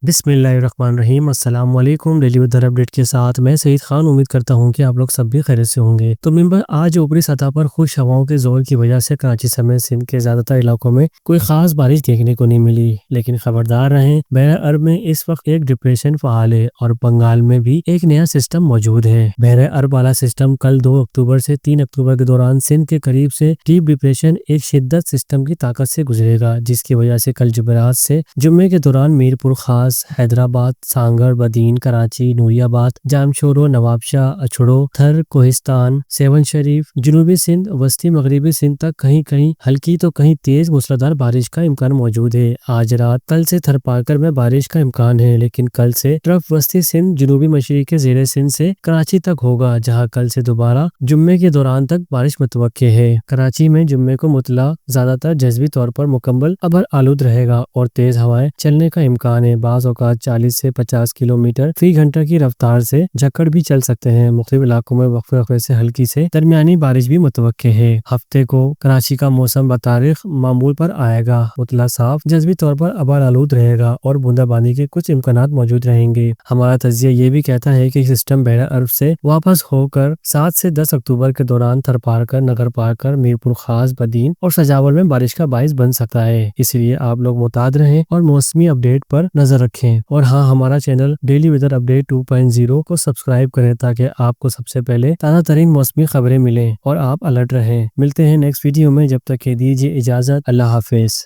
بسم اللہ الرحمن الرحیم۔ السلام علیکم۔ ڈیلی ویدر اپڈیٹ کے ساتھ میں سعید خان امید کرتا ہوں کہ آپ لوگ سب بھی خیریت سے ہوں گے۔ تو ممبر آج اوپری سطح پر خوش ہواؤں کے زور کی وجہ سے کراچی سمیت سندھ کے زیادہ تر علاقوں میں کوئی خاص بارش دیکھنے کو نہیں ملی، لیکن خبردار رہیں، بحر عرب میں اس وقت ایک ڈپریشن فعال ہے اور بنگال میں بھی ایک نیا سسٹم موجود ہے۔ بحر عرب والا سسٹم کل 2 اکتوبر سے 3 اکتوبر کے دوران سندھ کے قریب سے ڈیپ ڈپریشن ایک شدت سسٹم کی طاقت سے گزرے گا، جس کی وجہ سے کل جمعرات سے جمعے کے دوران میرپور خاص، حیدرآباد، سانگڑ، بدین، کراچی، نوری آباد، جامشورو، نواب شاہ، اچھڑو، تھر، کوہستان، سیون شریف، جنوبی سندھ، وسطی مغربی سندھ تک کہیں کہیں ہلکی تو کہیں تیز موسلادھار بارش کا امکان موجود ہے۔ آج رات کل سے تھر پارکر میں بارش کا امکان ہے، لیکن کل سے ٹرف وسطی سندھ، جنوبی مشرقی زیر سندھ سے کراچی تک ہوگا، جہاں کل سے دوبارہ جمعے کے دوران تک بارش متوقع ہے۔ کراچی میں جمعے کو مطلع زیادہ تر جزوی طور پر مکمل ابر آلود رہے گا اور تیز ہوائیں چلنے کا امکان ہے۔ بعض اوقات 40 سے 50 کلومیٹر فی گھنٹہ کی رفتار سے جھکڑ بھی چل سکتے ہیں۔ مختلف علاقوں میں وقفے وقفے سے ہلکی سے درمیانی بارش بھی متوقع ہے۔ ہفتے کو کراچی کا موسم بطریق معمول پر آئے گا، مطلع صاف، جزوی طور پر ابر آلود رہے گا اور بوندا باندی کے کچھ امکانات موجود رہیں گے۔ ہمارا تجزیہ یہ بھی کہتا ہے کہ سسٹم بحر عرب سے واپس ہو کر 7 سے 10 اکتوبر کے دوران تھر پارکر، نگر پارکر، میرپور خاص، بدین اور سجاول میں بارش کا باعث بن سکتا ہے۔ اس لیے آپ لوگ محتاط رہیں اور موسمی اپڈیٹ پر نظر رکھیں، اور ہاں، ہمارا چینل ڈیلی ویدر اپڈیٹ 2.0 کو سبسکرائب کریں تاکہ آپ کو سب سے پہلے تازہ ترین موسمی خبریں ملیں اور آپ الرٹ رہیں۔ ملتے ہیں نیکسٹ ویڈیو میں، جب تک کہ دیجیے اجازت، اللہ حافظ۔